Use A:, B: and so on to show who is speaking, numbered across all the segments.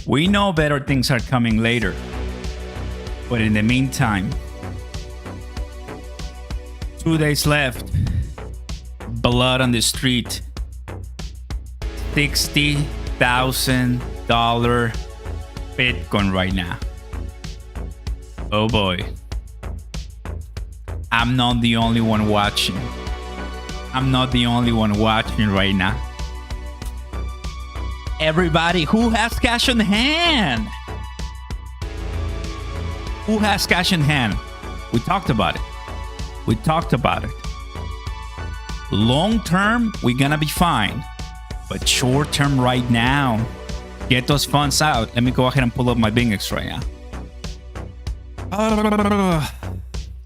A: We know better things are coming later. But in the meantime, 2 days left. Blood on the street. $60,000 Bitcoin right now. Oh boy. I'm not the only one watching. I'm not the only one watching right now. Everybody who has cash on hand. Who has cash in hand? We talked about it. We talked about it. Long term, we're gonna be fine. But short term right now, get those funds out. Let me go ahead and pull up my BingX right now.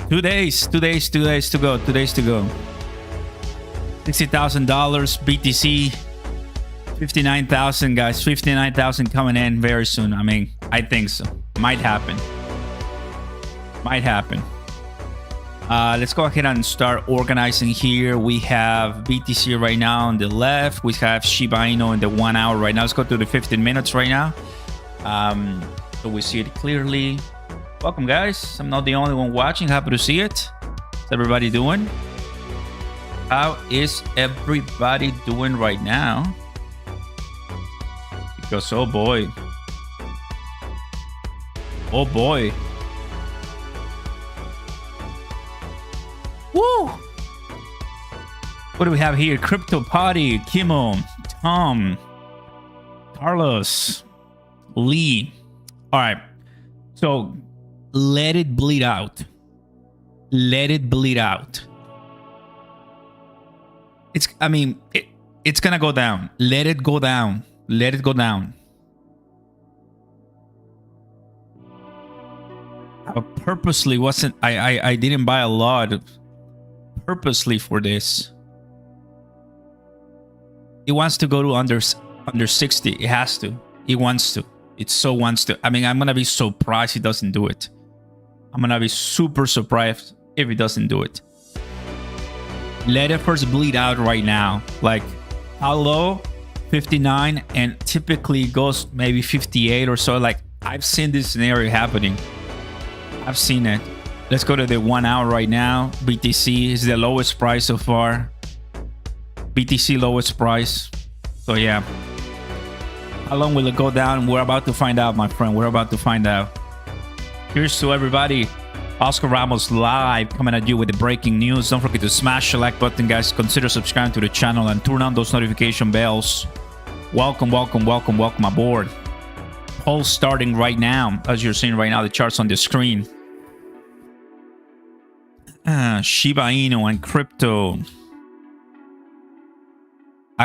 A: 2 days to go. 2 days to go. $60,000 BTC. 59,000 guys. 59,000 coming in very soon. I mean, I think so. Might happen. Might happen. Let's go ahead and start organizing here. We have BTC right now on the left. We have Shiba Inu in the 1 hour right now. Let's go to the 15 minutes right now. So we see it clearly. Welcome, guys. I'm not the only one watching. Happy to see it. How's everybody doing? How is everybody doing right now? Because, oh boy. Oh boy. Woo! What do we have here? Crypto Party, Kimo, Tom, Carlos, Lee. All right. So let it bleed out. Let it bleed out. It's going to go down. Let it go down. Let it go down. I purposely wasn't. I didn't buy a lot purposely for this. It wants to go to under 60. It has to. It wants to. It so wants to. I mean, I'm gonna be surprised it doesn't do it. I'm gonna be super surprised if it doesn't do it. Let it first bleed out right now. Like, how low? 59, and typically goes maybe 58 or so. Like, I've seen this scenario happening. I've seen it. Let's go to the 1 hour right now. BTC is the lowest price so far. BTC lowest price. So yeah. How long will it go down? We're about to find out, my friend. We're about to find out. Here's to everybody. Oscar Ramos live, coming at you with the breaking news. Don't forget to smash the like button, guys. Consider subscribing to the channel and turn on those notification bells. Welcome, welcome, welcome, welcome aboard. Poll starting right now. As you're seeing right now, the charts on the screen. Shiba Inu and crypto.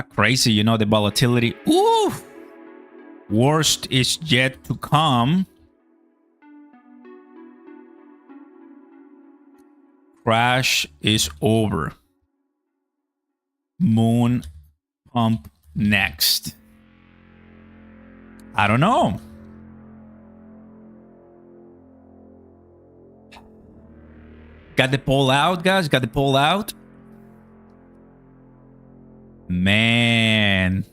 A: Crazy, you know, the volatility. Ooh! Worst is yet to come. Crash is over. Moon pump next. I don't know. Got the poll out, guys. Got the poll out. Man.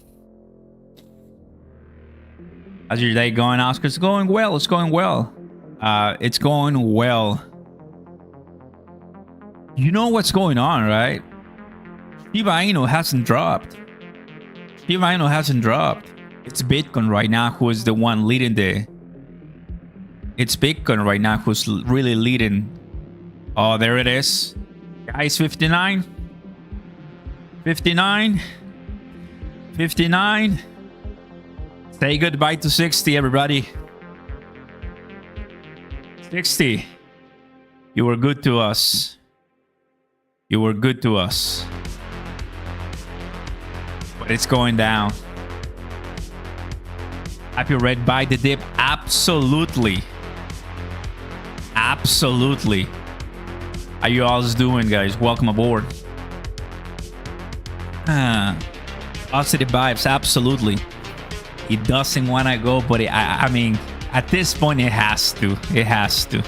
A: How's your day going, Oscar? It's going well. It's going well. It's going well. You know what's going on, right? Shiba Inu hasn't dropped. Shiba Inu hasn't dropped. It's Bitcoin right now who is the one leading the... It's Bitcoin right now who's really leading. Oh, there it is. Guys, 59. 59. 59. Say goodbye to 60, everybody. 60. You were good to us. You were good to us. But it's going down. Have you read Buy the Dip? Absolutely. Absolutely. How you all doing, guys? Welcome aboard. Positive vibes, absolutely. It doesn't want to go, but I mean, at this point, it has to. It has to.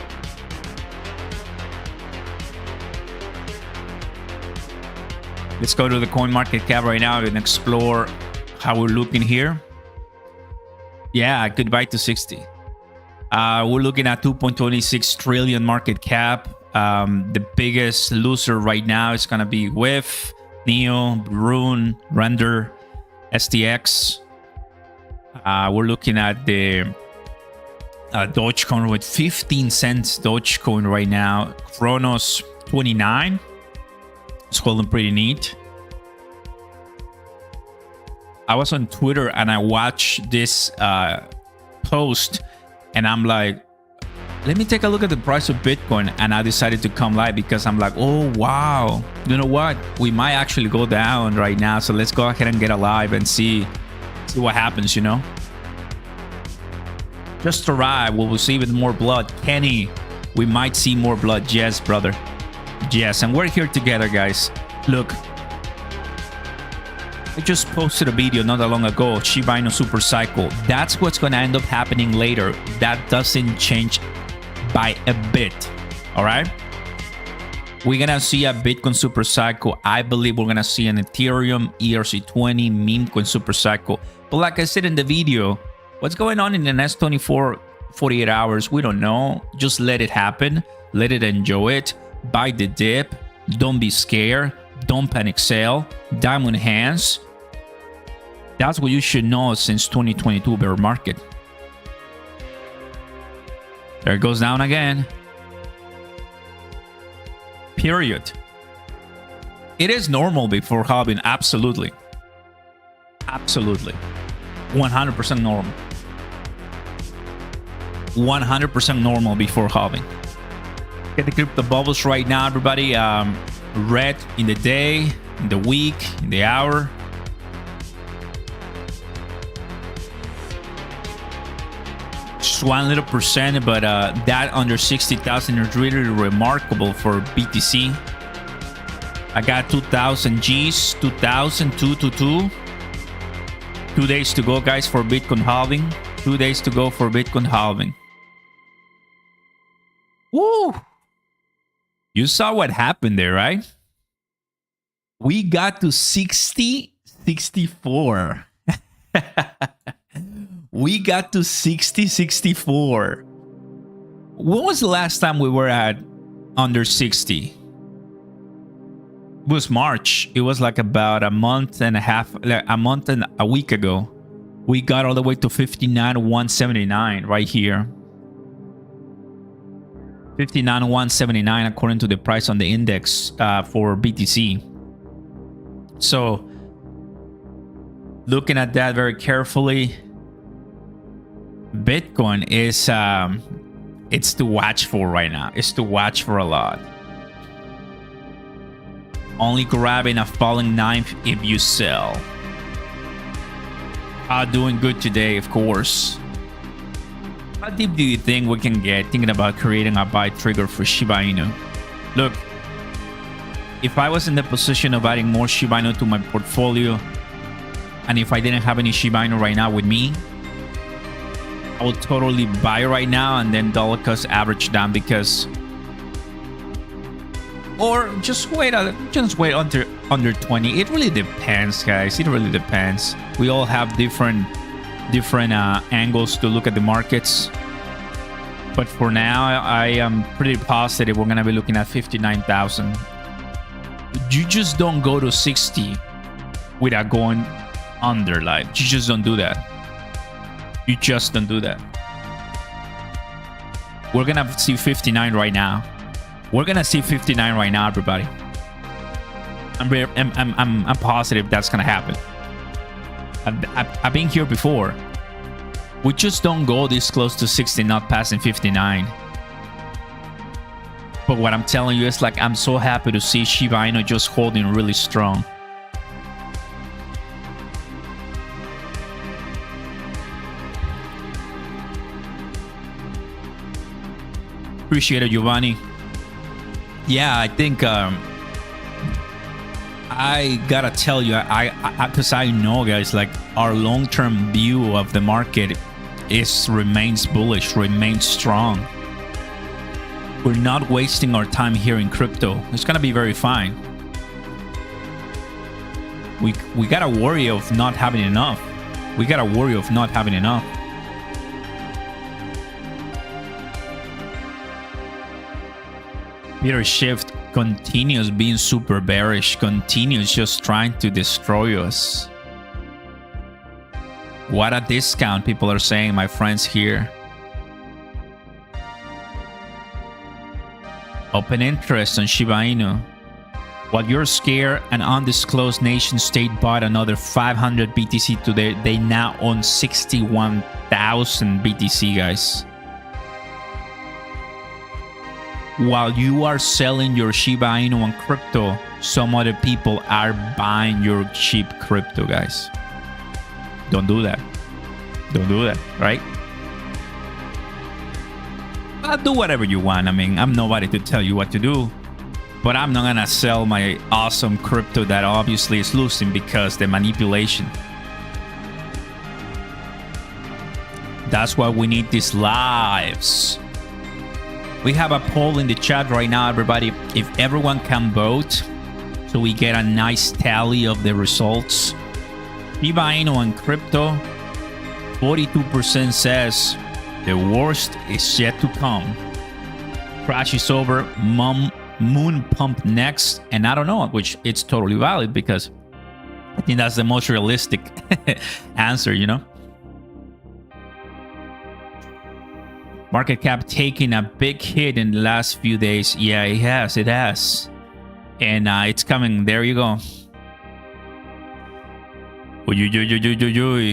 A: Let's go to the coin market cap right now and explore how we're looking here. Yeah, goodbye to 60. We're looking at 2.26 trillion market cap. The biggest loser right now is going to be WIF, Neo, Rune, Render, STX. We're looking at the Dogecoin with 15 cents Dogecoin right now. Cronos 29. It's holding pretty neat. I was on Twitter and I watched this post and I'm like, let me take a look at the price of Bitcoin. And I decided to come live because I'm like, oh, wow. You know what? We might actually go down right now. So let's go ahead and get alive and see what happens, you know? Just arrive. We will see even more blood. Kenny, we might see more blood. Yes, brother. Yes, and we're here together, guys. Look. I just posted a video not that long ago, Shiba Inu super cycle. That's what's going to end up happening later. That doesn't change by a bit. All right. We're going to see a Bitcoin super cycle. I believe we're going to see an Ethereum ERC20 meme coin super cycle. But like I said in the video, what's going on in the next 24, 48 hours, we don't know. Just let it happen. Let it enjoy it. Buy the dip. Don't be scared. Don't panic sell. Diamond hands. That's what you should know since 2022 bear market. There it goes down again. Period. It is normal before halving. Absolutely. Absolutely. 100% normal. 100% normal before halving. Get the crypto bubbles right now, everybody. Red in the day, in the week, in the hour. Just 1 little percent, but that under 60,000 is really remarkable for BTC. I got 2,000 G's, 2,000, 222. 2 days to go, guys, for Bitcoin halving. 2 days to go for Bitcoin halving. Woo! You saw what happened there, right? We got to 60, 64. We got to 60, 64. When was the last time we were at under 60? It was March. It was like about a month and a half, like a month and a week ago. We got all the way to 59,179 right here. 59,179 according to the price on the index for BTC. So looking at that very carefully, Bitcoin is it's to watch for right now. It's to watch for a lot. Only grabbing a falling knife if you sell. Doing good today, of course. How deep do you think we can get thinking about creating a buy trigger for Shiba Inu? Look, if I was in the position of adding more Shiba Inu to my portfolio, and if I didn't have any Shiba Inu right now with me, I would totally buy right now and then dollar cost average down because, or just wait under 20. It really depends, guys. It really depends. We all have different angles to look at the markets, but for now I am pretty positive we're gonna be looking at 59,000. You just don't go to 60 without going under. Like, you just don't do that. You just don't do that. We're gonna see 59 right now. We're gonna see 59 right now, everybody. I'm positive that's gonna happen. I've been here before. We just don't go this close to 60, not passing 59. But what I'm telling you is, like, I'm so happy to see Shiba Inu just holding really strong. Appreciate it, Giovanni. Yeah, I think I gotta tell you, because I know, guys, like, our long-term view of the market remains bullish, remains strong. We're not wasting our time here in crypto. It's gonna be very fine. We gotta worry of not having enough. We gotta worry of not having enough. Peter Schiff continues being super bearish, continues just trying to destroy us. What a discount, people are saying, my friends here. Open interest on Shiba Inu. While you're scared, an undisclosed nation state bought another 500 BTC today. They now own 61,000 BTC, guys. While you are selling your Shiba Inu on crypto, some other people are buying your cheap crypto, guys. Don't do that. Don't do that, right? Do whatever you want. I mean, I'm nobody to tell you what to do. But I'm not gonna sell my awesome crypto that obviously is losing because the manipulation. That's why we need these lives. We have a poll in the chat right now, everybody. If everyone can vote, so we get a nice tally of the results. Shiba Inu and crypto, 42% says the worst is yet to come. Crash is over. Moon pump next, and I don't know, which it's totally valid because I think that's the most realistic answer, you know. Market cap taking a big hit in the last few days. Yeah, it has, and it's coming. There you go.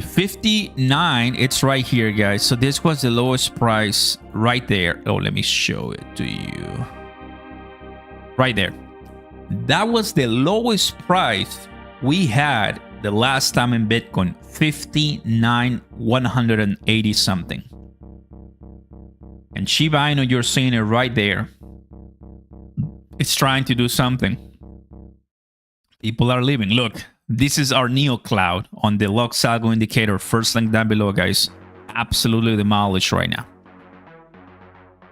A: 59, it's right here, guys. So this was the lowest price right there. Oh, let me show it to you. Right there. That was the lowest price we had the last time in Bitcoin. 59,180 something. And Shiba Inu, you're seeing it right there. It's trying to do something. People are leaving. Look, this is our Neo Cloud on the Lux Algo indicator. First link down below, guys. Absolutely demolished right now.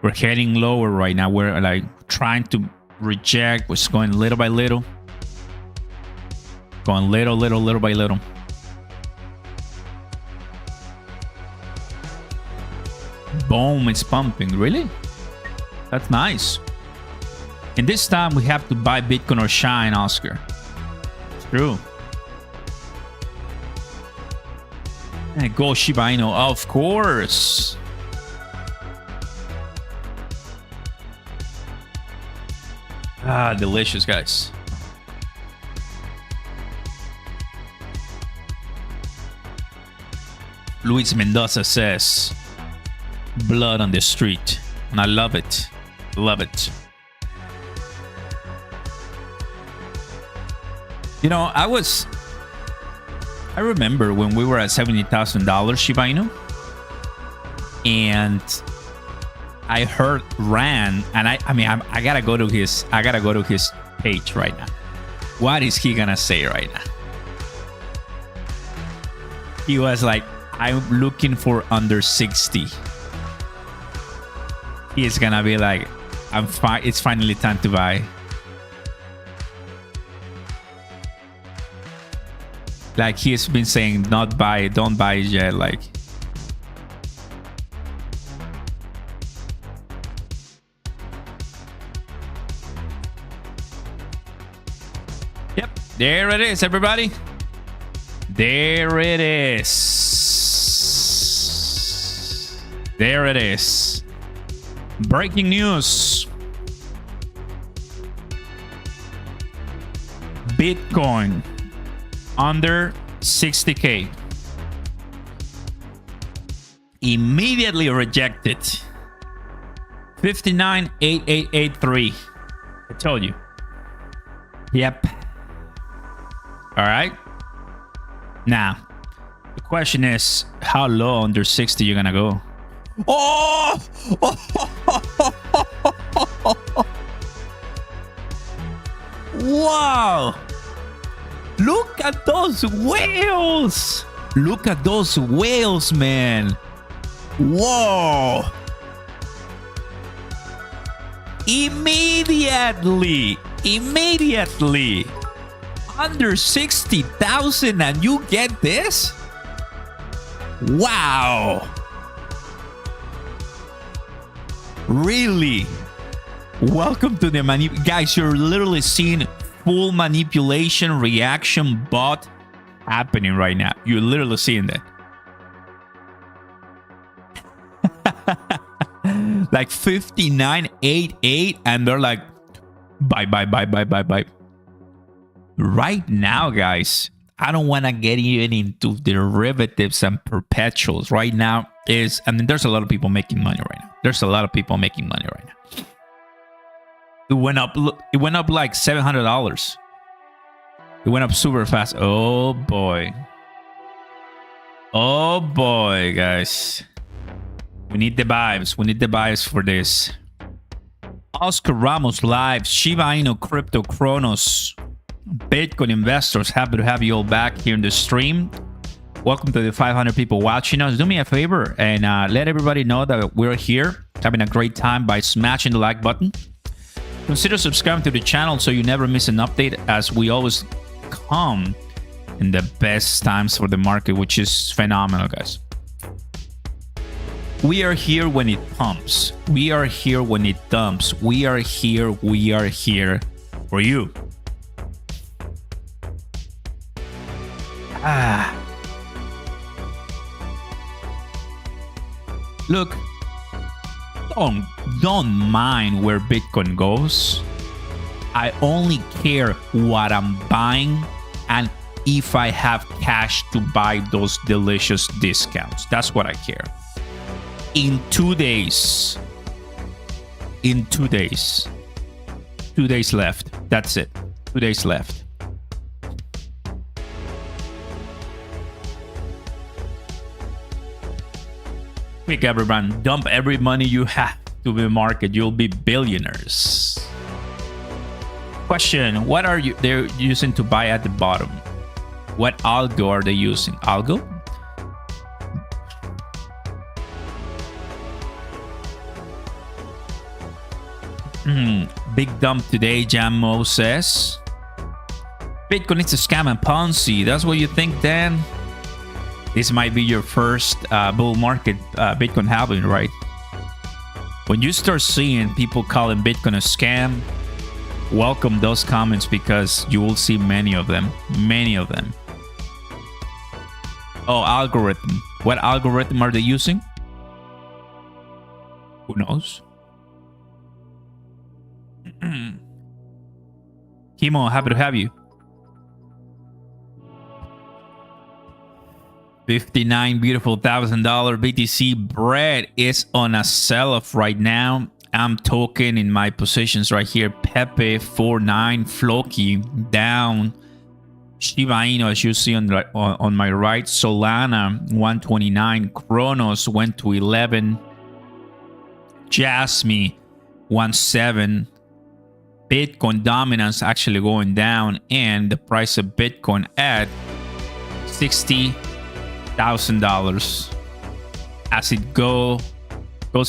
A: We're heading lower right now. We're like trying to reject, was going little by little, going little by little. Boom, it's pumping. Really? That's nice. And this time we have to buy Bitcoin or shine, Oscar. It's true. And go Shiba Inu, of course. Ah, delicious, guys. Luis Mendoza says, blood on the street. And I love it. Love it. You know, I remember when we were at $70,000 Shiba Inu. And I heard Rand, and I gotta go to his page right now. What is he gonna say right now? He was like, I'm looking for under 60. He's gonna be like, it's finally time to buy. Like he's been saying, not buy, don't buy it yet. Like, yep, there it is, everybody. There it is. There it is. Breaking news. Bitcoin under 60K. Immediately rejected. 59,8883. I told you. Yep. All right. Now, the question is, how low under 60 you're gonna go? Oh! Wow! Look at those whales! Look at those whales, man! Whoa! Immediately! Under 60,000 and you get this? Wow! Really? Welcome to the guys. You're literally seeing full manipulation reaction bot happening right now. You're literally seeing that. Like 59.88, and they're like, bye. Right now, guys, I don't want to get even into derivatives and perpetuals. Right now there's a lot of people making money right now. It went up like $700. It went up super fast. Oh boy, guys. We need the vibes for this. Oscar Ramos live. Shiba Inu, crypto, Cronos, Bitcoin investors. Happy to have you all back here in the stream. Welcome to the 500 people watching us. Do me a favor and let everybody know that we're here having a great time by smashing the like button. Consider subscribing to the channel so you never miss an update, as we always come in the best times for the market, which is phenomenal, guys. We are here when it pumps. We are here when it dumps. We are here for you. Look, don't mind where Bitcoin goes. I only care what I'm buying and if I have cash to buy those delicious discounts. That's what I care. In 2 days. 2 days left. That's it. 2 days left. Quick, everyone. Dump every money you have to the market. You'll be billionaires. Question: what are they're using to buy at the bottom? What algo are they using? Algo? Big dump today, Jammo says. Bitcoin is a scam and Ponzi. That's what you think, Dan? This might be your first bull market Bitcoin happening, right? When you start seeing people calling Bitcoin a scam, welcome those comments, because you will see many of them. Oh, algorithm. What algorithm are they using? Who knows? Kimo, happy to have you. 59 beautiful $1,000 BTC bread is on a sell-off right now. I'm talking in my positions right here. Pepe 49, Floki down. Shiba Inu, as you see on my right. Solana 129. Cronos went to 11. Jasmy 17. Bitcoin dominance actually going down, and the price of Bitcoin at $60,000 as it goes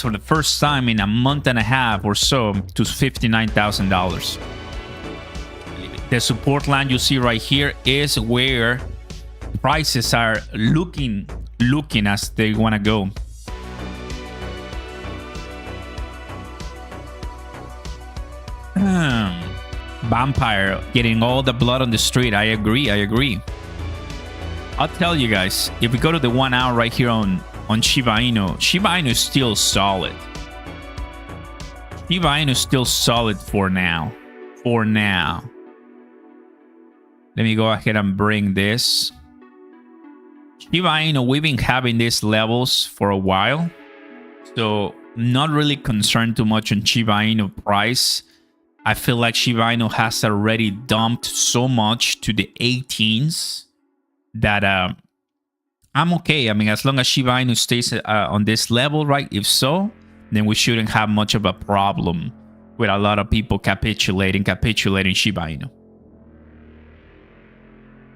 A: for the first time in a month and a half or so to $59,000. The support line you see right here is where prices are looking as they want to go. Vampire getting all the blood on the street. I agree. I'll tell you guys, if we go to the 1 hour right here on Shiba Inu is still solid. Shiba Inu is still solid for now. Let me go ahead and bring this. Shiba Inu, we've been having these levels for a while, so not really concerned too much on Shiba Inu price. I feel like Shiba Inu has already dumped so much to the 18s that I'm okay. I mean, as long as Shiba Inu stays on this level, right? If so, then we shouldn't have much of a problem with a lot of people capitulating Shiba Inu.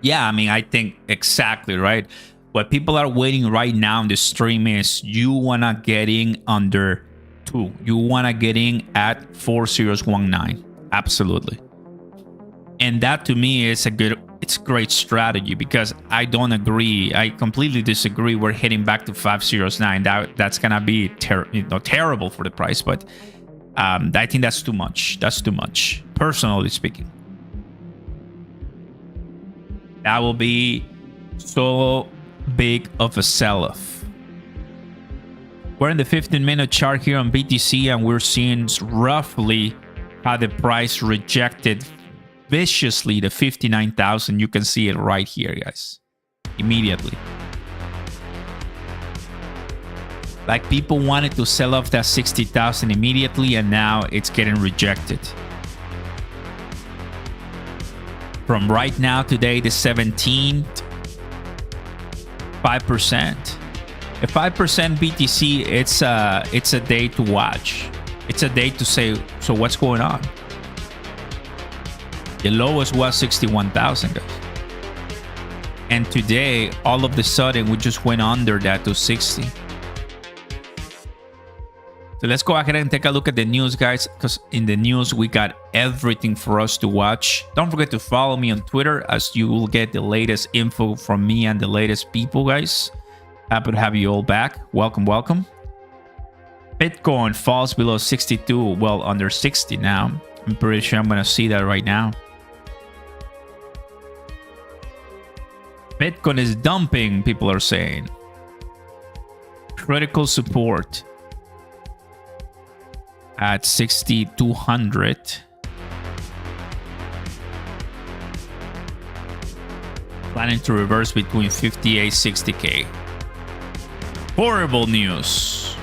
A: Yeah, I mean, I think exactly, right? What people are waiting right now in the stream is you want to get in under 2. You want to get in at 4019. Absolutely. And that to me is a great strategy, because I don't agree. I completely disagree. We're heading back to 509. That's going to be terrible for the price. But I think that's too much. That's too much, personally speaking. That will be so big of a sell-off. We're in the 15-minute chart here on BTC, and we're seeing roughly how the price rejected viciously the 59,000. You can see it right here, guys, immediately. Like, people wanted to sell off that 60,000 immediately, and now it's getting rejected. From right now, today, the 17th, 5%. A 5% BTC, it's a day to watch. It's a day to say, so what's going on? The lowest was 61,000, guys. And today, all of a sudden, we just went under that to 60. So let's go ahead and take a look at the news, guys, because in the news, we got everything for us to watch. Don't forget to follow me on Twitter, as you will get the latest info from me and the latest people, guys. Happy to have you all back. Welcome, welcome. Bitcoin falls below 62, well, under 60 now. I'm pretty sure I'm going to see that right now. Bitcoin is dumping, people are saying. Critical support at 6,200. Planning to reverse between 58, 60K. Horrible news.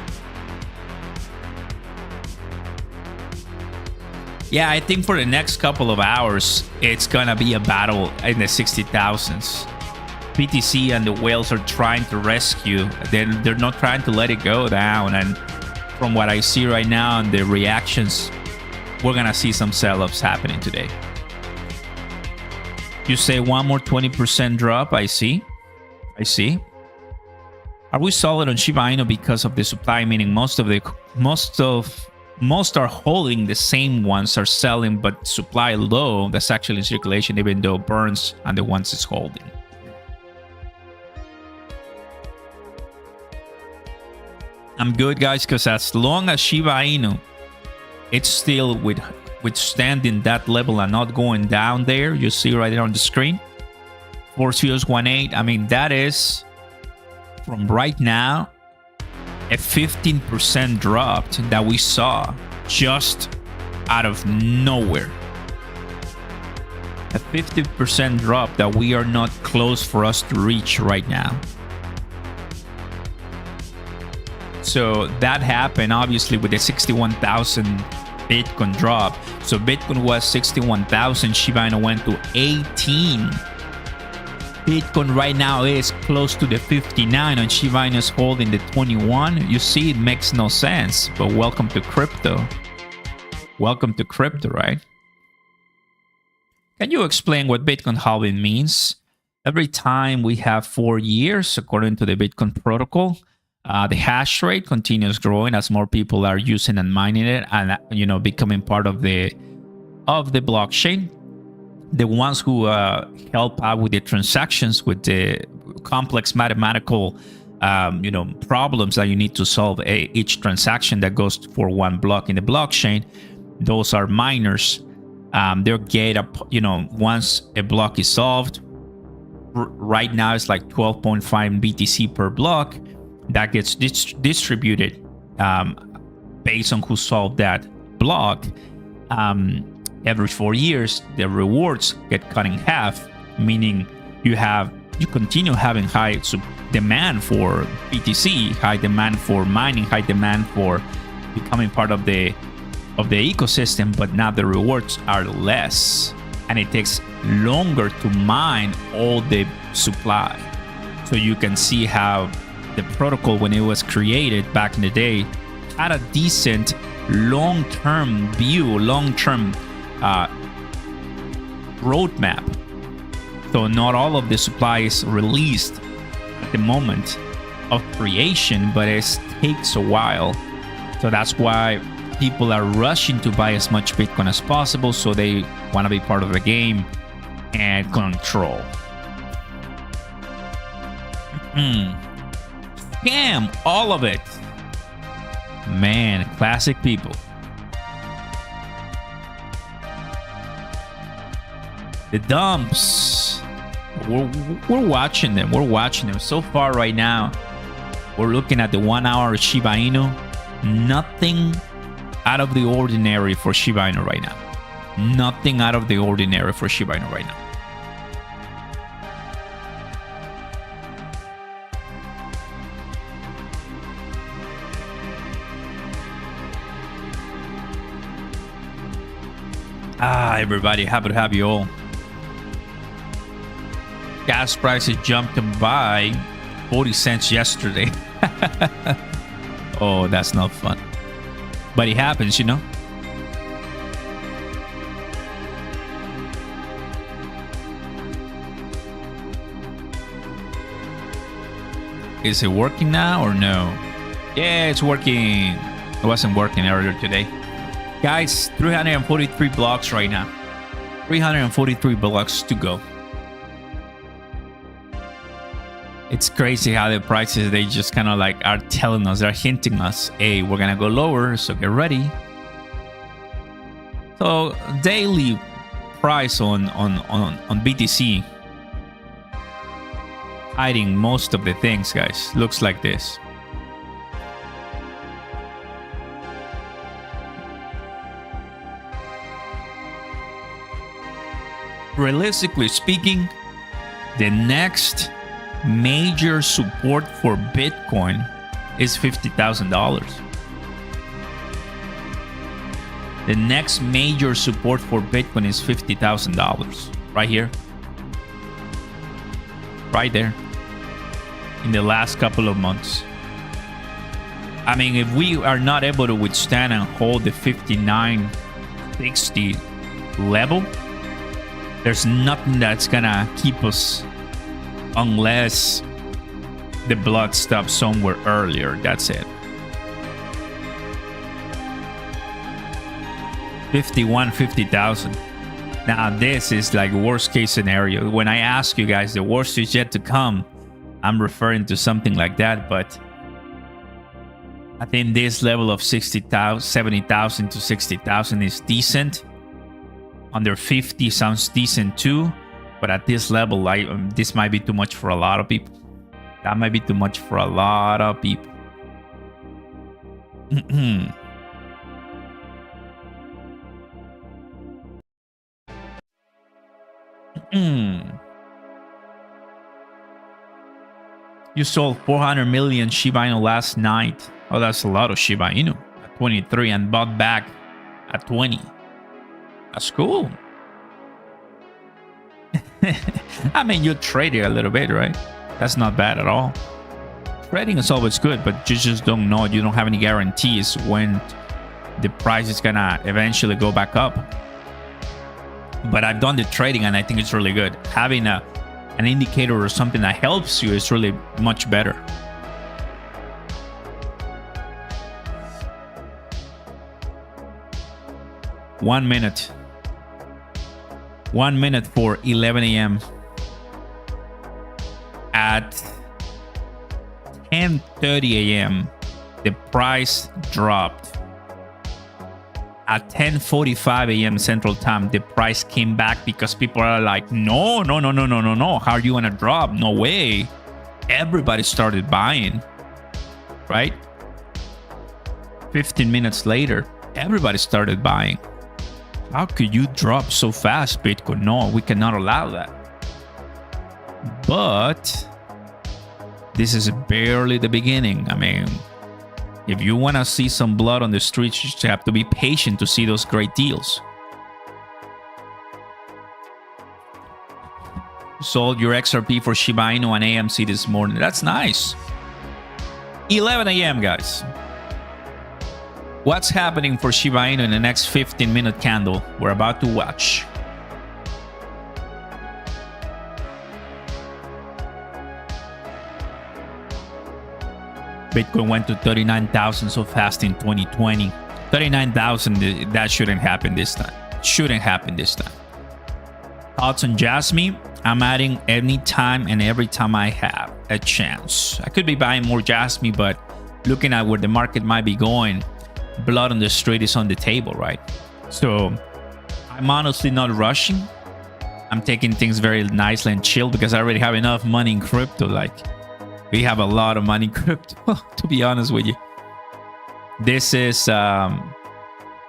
A: Yeah, I think for the next couple of hours, it's gonna be a battle in the 60,000s. BTC and the whales are trying to rescue. They're not trying to let it go down. And from what I see right now and the reactions, we're gonna see some sell-offs happening today. You say one more 20% drop. I see. Are we solid on Shiba Inu because of the supply? Meaning most are holding, the same ones are selling, but supply low. That's actually in circulation, even though burns and the ones it's holding. I'm good, guys, because as long as Shiba Inu, it's still withstanding that level and not going down there. You see right there on the screen, 4018. I mean, that is from right now a 15% drop that we saw just out of nowhere. A 50% drop that we are not close for us to reach right now. So that happened obviously with the 61,000 Bitcoin drop. So Bitcoin was 61,000, Shiba Inu went to 18. Bitcoin right now is close to the 59 and Shiba Inu is holding the 21. You see, it makes no sense, but welcome to crypto. Welcome to crypto, right? Can you explain what Bitcoin halving means? Every time we have 4 years, according to the Bitcoin protocol, the hash rate continues growing as more people are using and mining it, and becoming part of the blockchain. The ones who help out with the transactions, with the complex mathematical problems that you need to solve each transaction that goes for one block in the blockchain, those are miners. They'll get up, once a block is solved. Right now it's like 12.5 BTC per block. That gets distributed based on who solved that block. Every 4 years, the rewards get cut in half, meaning you continue having high demand for BTC, high demand for mining, high demand for becoming part of the ecosystem, but now the rewards are less, and it takes longer to mine all the supply. So you can see how the protocol, when it was created back in the day, had a decent long-term view, long-term roadmap. So not all of the supply is released at the moment of creation, but it takes a while. So that's why people are rushing to buy as much Bitcoin as possible, so they want to be part of the game and control. Scam all of it. Man, classic people. The dumps. We're watching them. We're watching them. So far right now, we're looking at the 1 hour Shiba Inu. Nothing out of the ordinary for Shiba Inu right now. Nothing out of the ordinary for Shiba Inu right now. Everybody, happy to have you all. Gas prices jumped by 40 cents yesterday. Oh, that's not fun. But it happens, you know. Is it working now or no? Yeah, it's working. It wasn't working earlier today. Guys, 343 blocks right now. 343 blocks to go. It's crazy how the prices, they just kind of like are telling us, they're hinting us, hey, we're gonna go lower, so get ready. So daily price on BTC, hiding most of the things, guys, looks like this. Realistically speaking, the next major support for Bitcoin is $50,000. The next major support for Bitcoin is $50,000 right here, right there, in the last couple of months. I mean, if we are not able to withstand and hold the 5960 level, there's nothing that's gonna keep us, unless the blood stops somewhere earlier. That's it. 50,000. Now this is like worst case scenario. When I ask you guys the worst is yet to come, I'm referring to something like that. But I think this level of 60,000, 70,000 to 60,000 is decent. Under 50 sounds decent too, but at this level, this might be too much for a lot of people. That might be too much for a lot of people. You sold 400 million Shiba Inu last night. Oh, that's a lot of Shiba Inu at 23 and bought back at 20. That's cool. I mean, you traded a little bit, right? That's not bad at all. Trading is always good, but you just don't know. You don't have any guarantees when the price is gonna eventually go back up. But I've done the trading and I think it's really good. Having an indicator or something that helps you is really much better. One minute for 11 a.m. At 10:30 a.m. the price dropped. At 10:45 a.m. Central Time, the price came back because people are like, no. How are you gonna drop? No way. Everybody started buying, right? 15 minutes later, everybody started buying. How could you drop so fast, Bitcoin? No, we cannot allow that. But this is barely the beginning. I mean, if you want to see some blood on the streets, you just have to be patient to see those great deals. Sold your XRP for Shiba Inu and AMC this morning. That's nice. 11 a.m., guys. What's happening for Shiba Inu in the next 15-minute candle we're about to watch? Bitcoin went to 39,000 so fast in 2020. 39,000, that shouldn't happen this time. Shouldn't happen this time. Thoughts on Jasmine? I'm adding anytime and every time I have a chance. I could be buying more Jasmine, but looking at where the market might be going, blood on the street is on the table, right? So I'm honestly not rushing. I'm taking things very nicely and chill because I already have enough money in crypto. Like, we have a lot of money in crypto, to be honest with you. This is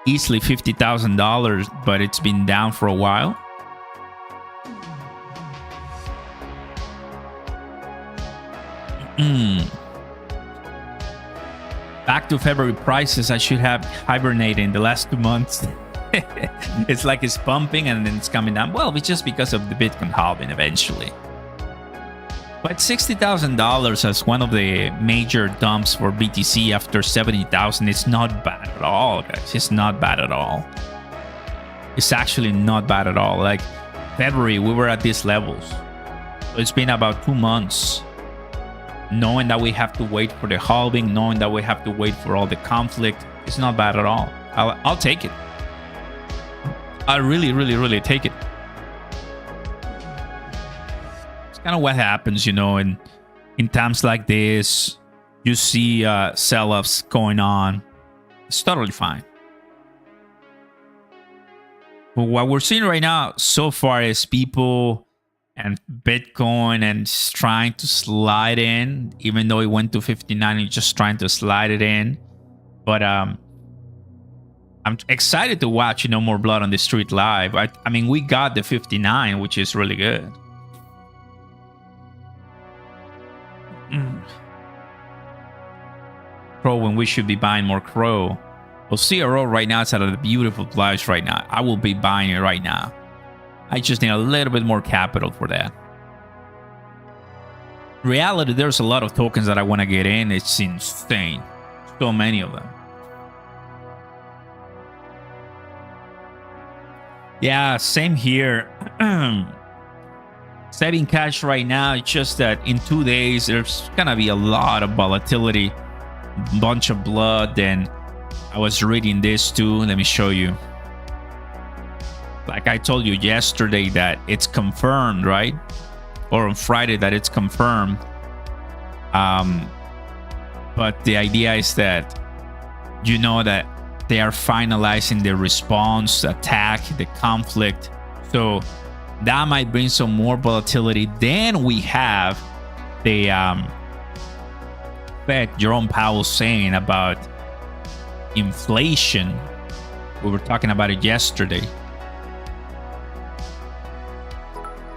A: easily $50,000, but it's been down for a while. Back to February prices, I should have hibernated in the last 2 months. It's like it's pumping and then it's coming down. Well, it's just because of the Bitcoin halving eventually. But $60,000 as one of the major dumps for BTC after 70,000, it's not bad at all, guys. It's not bad at all. It's actually not bad at all. Like February, we were at these levels. So it's been about 2 months. Knowing that we have to wait for the halving, knowing that we have to wait for all the conflict, it's not bad at all. I'll take it. I really take it. It's kind of what happens, you know, in times like this. You see sell-offs going on. It's totally fine. But what we're seeing right now so far is people and Bitcoin and trying to slide in, even though it went to 59, it's just trying to slide it in. But I'm excited to watch, you know, more blood on the street live. I mean, we got the 59, which is really good. Crow, when we should be buying more Crow. Well, CRO right now is at a beautiful price right now. I will be buying it right now. I just need a little bit more capital for that. In reality, there's a lot of tokens that I want to get in. It's insane. So many of them. Yeah, same here. Saving cash right now. It's just that in 2 days, there's going to be a lot of volatility. Bunch of blood. And I was reading this too. Let me show you. Like I told you yesterday that it's confirmed, right? Or on Friday that it's confirmed. But the idea is that, you know, that they are finalizing the response, attack, the conflict. So that might bring some more volatility. Then we have the Fed, Jerome Powell saying about inflation. We were talking about it yesterday.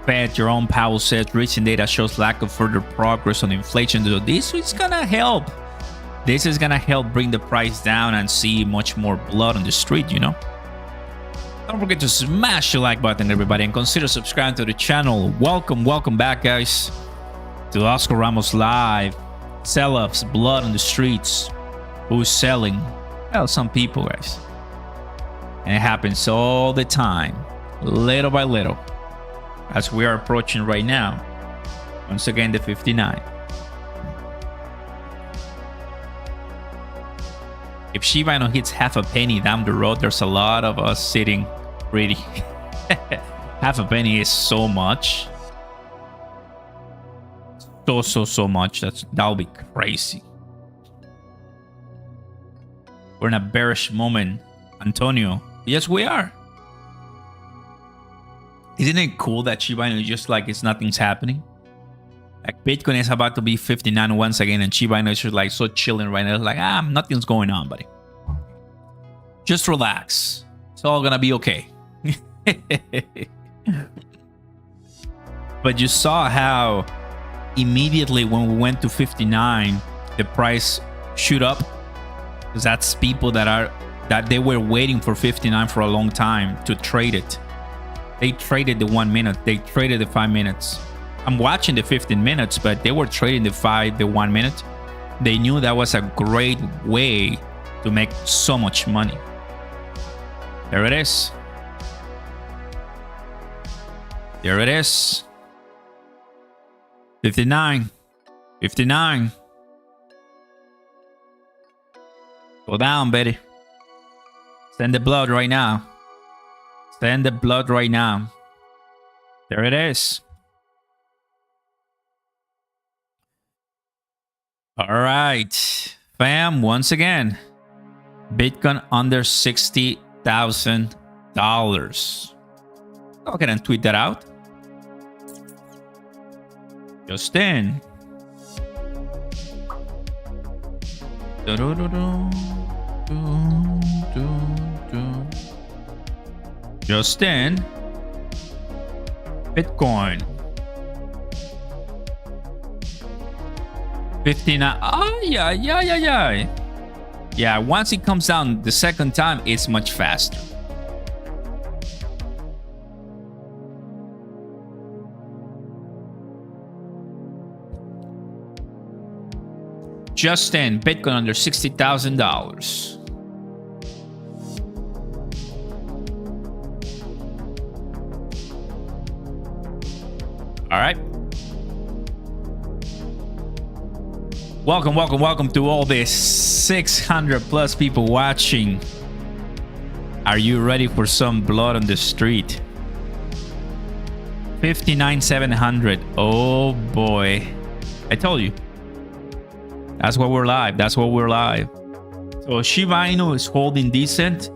A: Fed, Jerome Powell says recent data shows lack of further progress on inflation. So this is gonna help. This is gonna help bring the price down and see much more blood on the street, you know. Don't forget to smash the like button, everybody, and consider subscribing to the channel. Welcome back, guys, to Oscar Ramos Live. Sell-offs, blood on the streets. Who's selling? Well, some people, guys. And it happens all the time, little by little. As we are approaching right now, once again, the 59. If Shiba Inu hits half a penny down the road, there's a lot of us sitting pretty. Half a penny is so much. So much. That'll be crazy. We're in a bearish moment, Antonio. Yes, we are. Isn't it cool that Shiba Inu is just like it's nothing's happening? Like Bitcoin is about to be 59 once again, and Shiba Inu is just like so chilling right now. It's like, nothing's going on, buddy. Just relax. It's all gonna be okay. But you saw how immediately when we went to 59, the price shoot up. Because that's people that they were waiting for 59 for a long time to trade it. They traded the 1 minute. They traded the 5 minutes. I'm watching the 15 minutes, but they were trading the 1 minute. They knew that was a great way to make so much money. There it is. There it is. 59. 59. Go down, baby. Send the blood right now. Send the blood right now. There it is. All right, fam. Once again, Bitcoin under $60,000. Go ahead and tweet that out. Just in. Just in. Bitcoin. 59. Oh, yeah. Yeah, once it comes down the second time, it's much faster. Just in, Bitcoin under $60,000. All right. Welcome to all this 600 plus people watching. Are you ready for some blood on the street? 59,700. Oh boy. I told you. That's why we're live. So Shiba Inu is holding decent.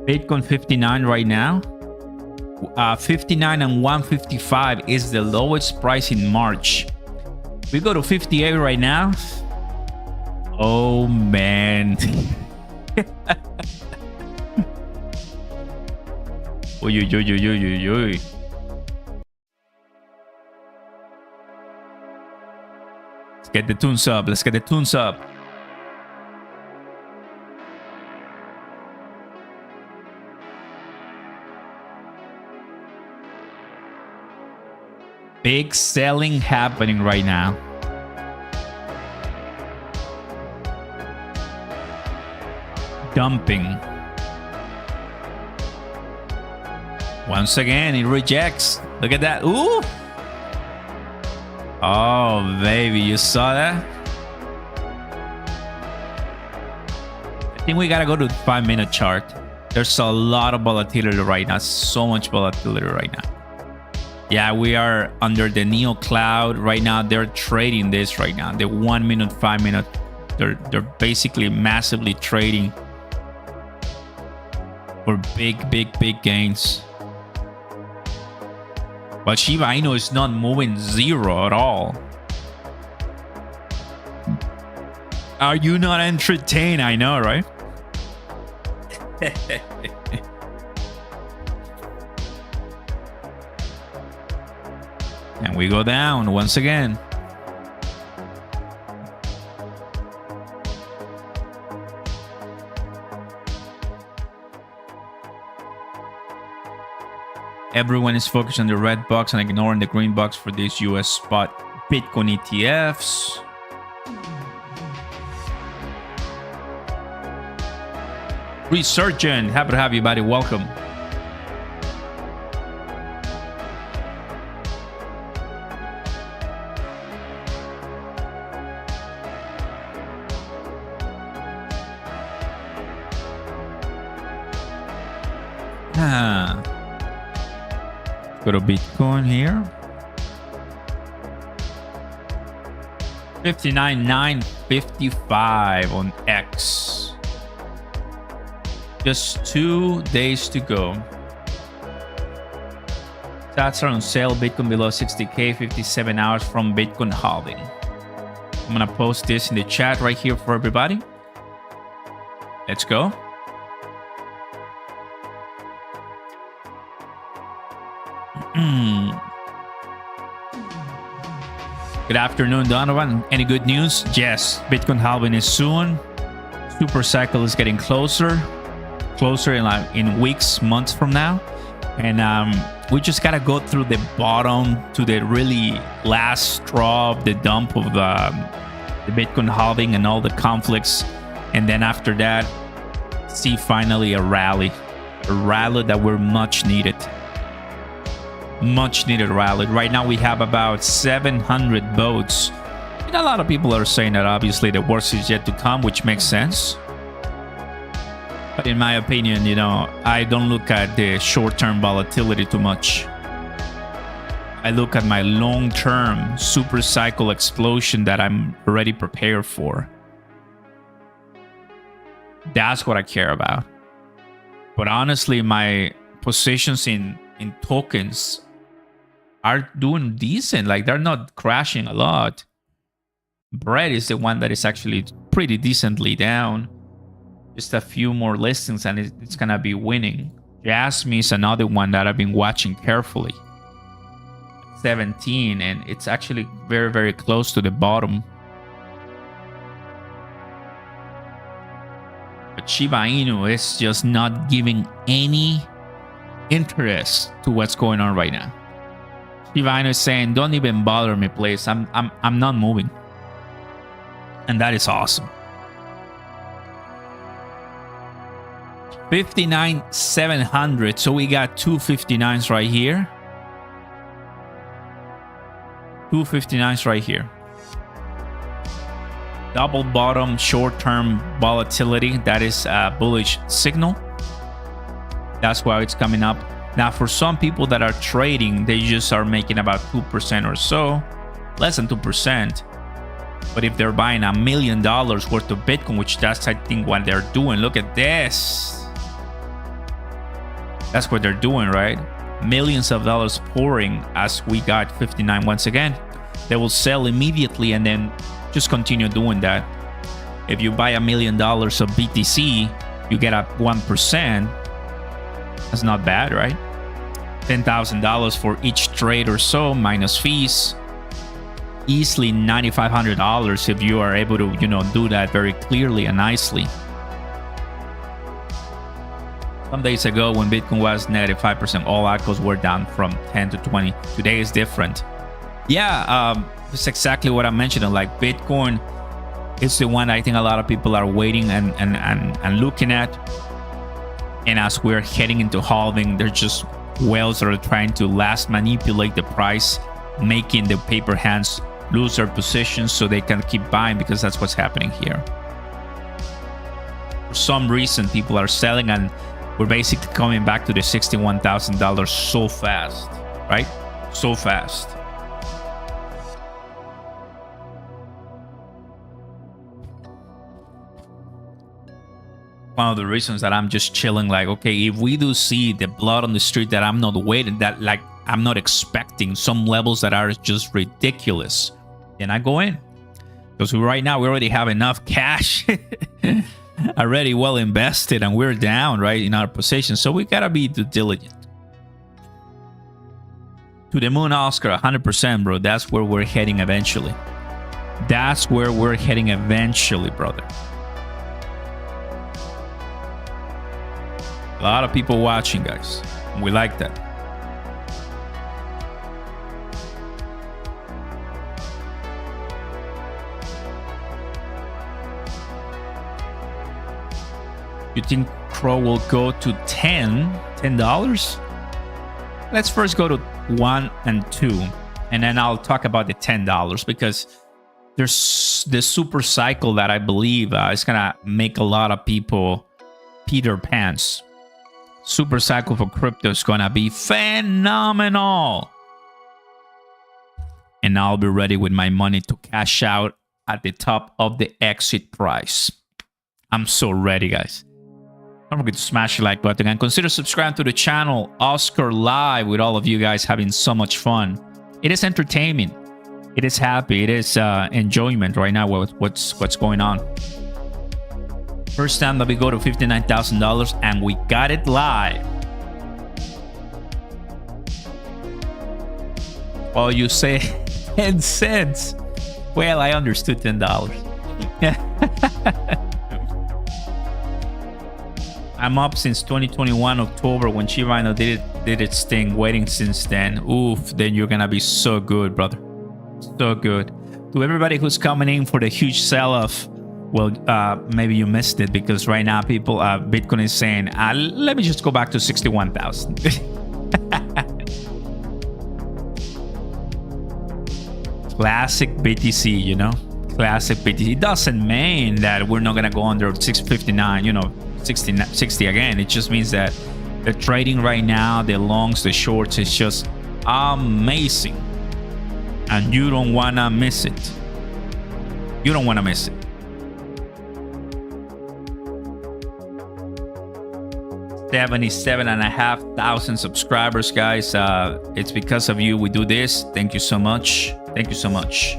A: Bitcoin 59 right now. 59 and 155 is the lowest price in March. We go to 58 right now. Oh man. Oy. Let's get the tunes up. Big selling happening right now. Dumping. Once again, it rejects. Look at that. Ooh. Oh, baby, you saw that? I think we gotta go to the 5-minute chart. There's a lot of volatility right now. So much volatility right now. Yeah, we are under the Neo cloud right now. They're trading this right now. The 1 minute, 5 minute. They're basically massively trading for big gains. But Shiba Inu is not moving zero at all. Are you not entertained? I know, right? And we go down once again. Everyone is focused on the red box and ignoring the green box for these US spot Bitcoin ETFs. Resurgent, happy to have you, buddy. Welcome. Go to Bitcoin here. 59,955 on X. Just 2 days to go. Stats are on sale. Bitcoin below 60K, 57 hours from Bitcoin halving. I'm gonna post this in the chat right here for everybody. Let's go. Good afternoon, Donovan. Any good news? Yes, Bitcoin halving is soon. Super cycle is getting closer in weeks, months from now, and we just gotta go through the bottom to the really last straw of the dump of the Bitcoin halving and all the conflicts, and then after that, see finally a rally that we're much needed. Much needed rally. Right now we have about 700 votes. And a lot of people are saying that obviously the worst is yet to come, which makes sense. But in my opinion, you know, I don't look at the short-term volatility too much. I look at my long-term super cycle explosion that I'm already prepared for. That's what I care about. But honestly, my positions in tokens are doing decent. Like they're not crashing a lot. Bread is the one that is actually pretty decently down. Just a few more listings and it's gonna be winning. Jasmine is another one that I've been watching carefully. 17, and it's actually very, very close to the bottom. But Shiba Inu is just not giving any interest to what's going on right now. Shiba Inu is saying, "Don't even bother me, please. I'm not moving," and that is awesome. 59,700. So we got two 59s right here. Two 59s right here. Double bottom, short-term volatility. That is a bullish signal. That's why it's coming up. Now, for some people that are trading, they just are making about 2% or so, less than 2%. But if they're buying $1 million worth of Bitcoin, which that's, I think, what they're doing. Look at this. That's what they're doing, right? Millions of dollars pouring as we got 59 once again. They will sell immediately and then just continue doing that. If you buy $1 million of BTC, you get a 1%. That's not bad, right? $10,000 for each trade or so, minus fees. Easily $9,500 if you are able to, do that very clearly and nicely. Some days ago, when Bitcoin was -5%, all altcoins were down from 10 to 20. Today is different. Yeah, it's exactly what I'm mentioning. Like Bitcoin is the one I think a lot of people are waiting and looking at. And as we're heading into halving, there's just whales that are trying to manipulate the price, making the paper hands lose their positions so they can keep buying, because that's what's happening here. For some reason, people are selling, and we're basically coming back to the $61,000 so fast, right? So fast. One of the reasons that I'm just chilling, like, okay, if we do see the blood on the street that I'm not waiting, that like I'm not expecting some levels that are just ridiculous, then I go in. Because right now we already have enough cash already well invested, and we're down, right, in our position. So we gotta be diligent. To the moon, Oscar, 100%, bro. That's where we're heading eventually. That's where we're heading eventually, brother. A lot of people watching, guys. We like that. You think Crow will go to $10? Let's first go to 1 and 2, and then I'll talk about the $10, because there's this super cycle that I believe is gonna make a lot of people pee their pants. Super cycle for crypto is gonna be phenomenal, and I'll be ready with my money to cash out at the top of the exit price. I'm so ready, guys. Don't forget to smash the like button and consider subscribing to the channel. Oscar Live with all of you guys, having so much fun. It is entertainment. It is happy. It is enjoyment right now with what's going on. First time that we go to $59,000, and we got it live. Well, you say 10 cents. Well, I understood $10. I'm up since 2021 October when Shiba Inu did its thing, waiting since then. Oof, then you're gonna be so good, brother. So good. To everybody who's coming in for the huge sell-off, well, maybe you missed it, because right now people, Bitcoin is saying, let me just go back to 61,000. Classic BTC, classic BTC. It doesn't mean that we're not gonna go under 659, 60 again. It just means that the trading right now, the longs, the shorts, is just amazing, and you don't wanna miss it. You don't wanna miss it. 77,500 subscribers, guys. It's because of you we do this. Thank you so much. Thank you so much.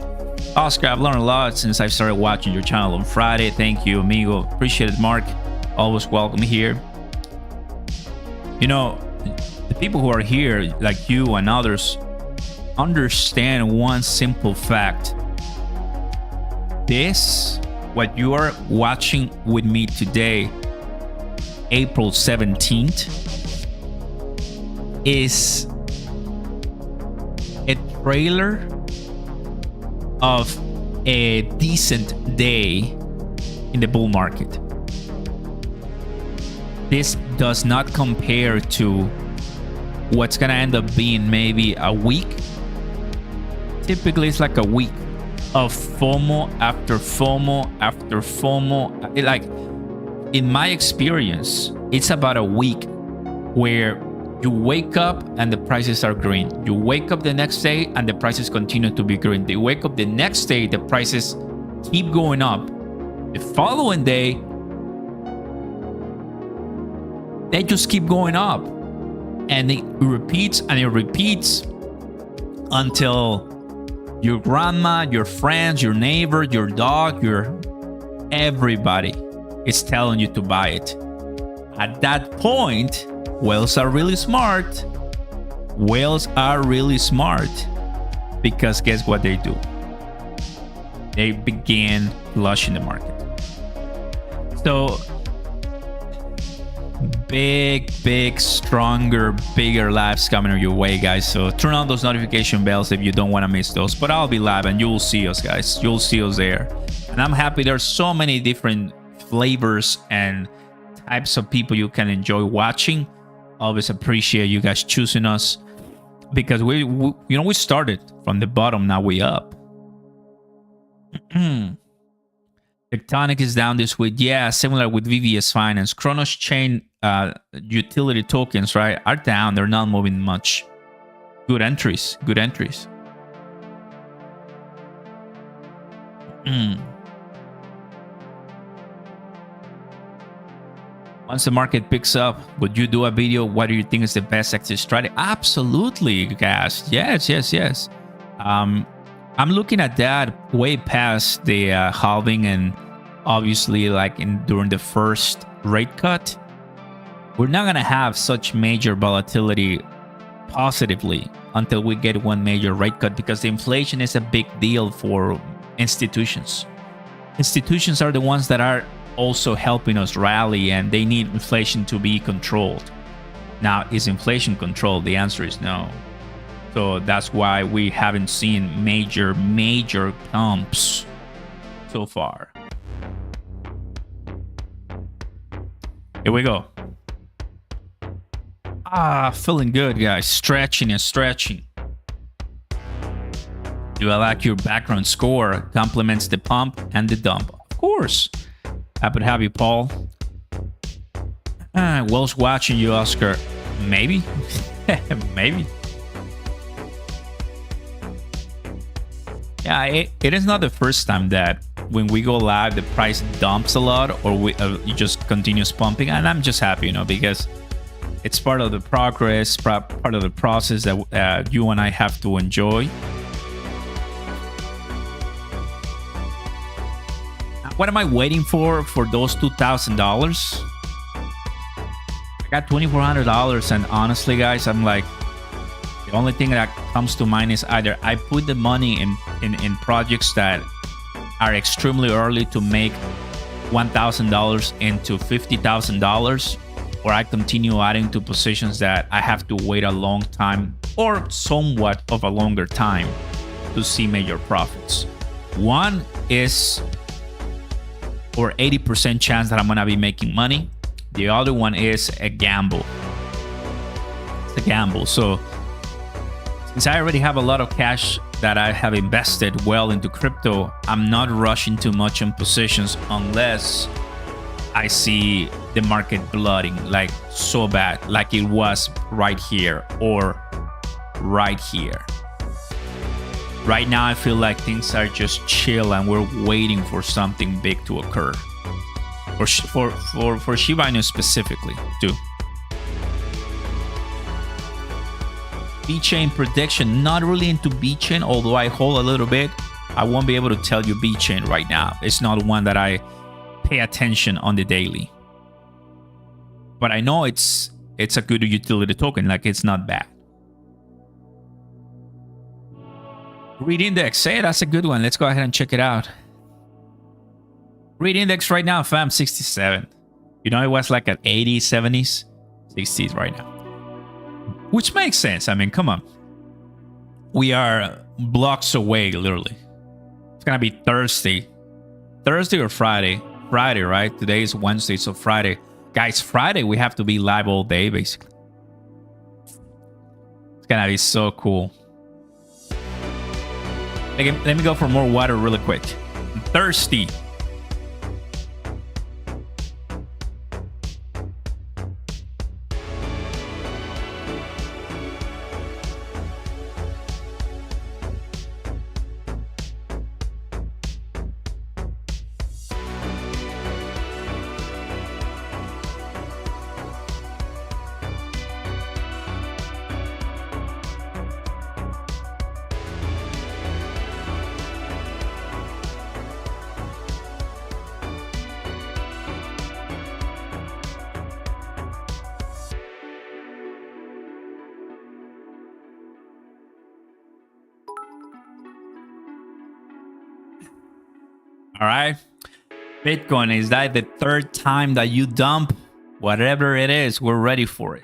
A: Oscar, I've learned a lot since I started watching your channel on Friday. Thank you, amigo. Appreciate it, Mark. Always welcome here. You know, the people who are here, like you and others, understand one simple fact. This, what you are watching with me today, April 17th, is a trailer of a decent day in the bull market. This does not compare to what's gonna end up being maybe a week. Typically, it's like a week of FOMO after FOMO after FOMO. Like, in my experience, it's about a week where you wake up and the prices are green. You wake up the next day and the prices continue to be green. You wake up the next day, the prices keep going up. The following day, they just keep going up. And it repeats and it repeats until your grandma, your friends, your neighbor, your dog, everybody is telling you to buy it. At that point, whales are really smart. Whales are really smart, because guess what they do? They begin flushing the market. So big, stronger, bigger lives coming your way, guys. So turn on those notification bells if you don't want to miss those. But I'll be live and you'll see us, guys. You'll see us there. And I'm happy there's so many different flavors and types of people you can enjoy watching. Always appreciate you guys choosing us, because we started from the bottom, now we up. Tectonic is down this week. Yeah, similar with VVS Finance. Cronos chain utility tokens, right, are down. They're not moving much. Good entries. Good entries. Once the market picks up, would you do a video? What do you think is the best exit strategy? Absolutely, guys. Yes. I'm looking at that way past the halving, and obviously, like during the first rate cut, we're not gonna have such major volatility positively until we get one major rate cut, because the inflation is a big deal for institutions. Institutions are the ones that are also helping us rally, and they need inflation to be controlled. Now, is inflation controlled? The answer is no. So that's why we haven't seen major pumps so far. Here we go. Feeling good, guys. Stretching. Do I like your background score? Complements the pump and the dump. Of course. Happy to have you, Paul. Well's watching you, Oscar. Maybe. Maybe. Yeah, it is not the first time that when we go live, the price dumps a lot, or it just continues pumping. And I'm just happy, because it's part of the progress, part of the process that you and I have to enjoy. What am I waiting for those $2,000? I got $2,400, and honestly, guys, I'm like, the only thing that comes to mind is either I put the money in projects that are extremely early to make $1,000 into $50,000, or I continue adding to positions that I have to wait a long time, or somewhat of a longer time, to see major profits. One is, or 80% chance that I'm gonna be making money. The other one is a gamble. It's a gamble. So since I already have a lot of cash that I have invested well into crypto, I'm not rushing too much in positions unless I see the market blooding like so bad, like it was right here or right here. Right now, I feel like things are just chill and we're waiting for something big to occur. For Shiba Inu specifically, too. B-chain prediction. Not really into B-chain, although I hold a little bit. I won't be able to tell you B-chain right now. It's not one that I pay attention on the daily. But I know it's a good utility token. Like, it's not bad. Read index. Hey, that's a good one. Let's go ahead and check it out. Read index right now, fam, 67. You know, it was like at 80s, 70s, 60s right now. Which makes sense. I mean, come on. We are blocks away, literally. It's going to be Thursday. Thursday or Friday? Friday, right? Today is Wednesday, so Friday. Guys, Friday, we have to be live all day, basically. It's going to be so cool. Let me go for more water really quick. I'm thirsty. All right. Bitcoin, is that the third time that you dump? Whatever it is, we're ready for it.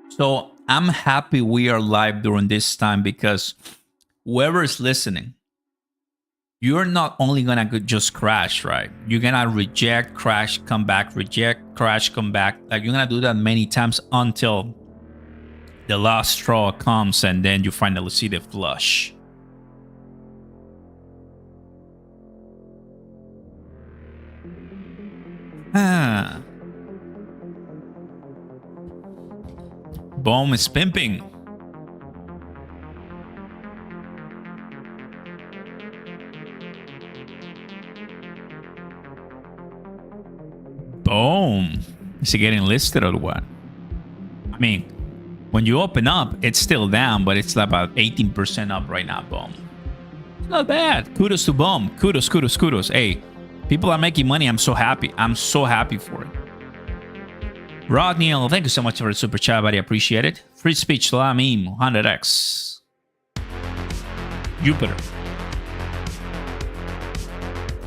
A: So I'm happy we are live during this time because whoever is listening, you're not only going to just crash, right? You're going to reject, crash, come back, reject, crash, come back. Like, you're going to do that many times until the last straw comes and then you finally see the flush. Boom is pimping. Boom. Is he getting listed or what? I mean, when you open up, it's still down, but it's about 18% up right now. Boom. It's not bad. Kudos to Boom. Kudos, kudos, kudos. Hey, people are making money. I'm so happy. I'm so happy for it. Rodney, thank you so much for the super chat, buddy. Appreciate it. Free speech, la meme, 100x. Jupiter.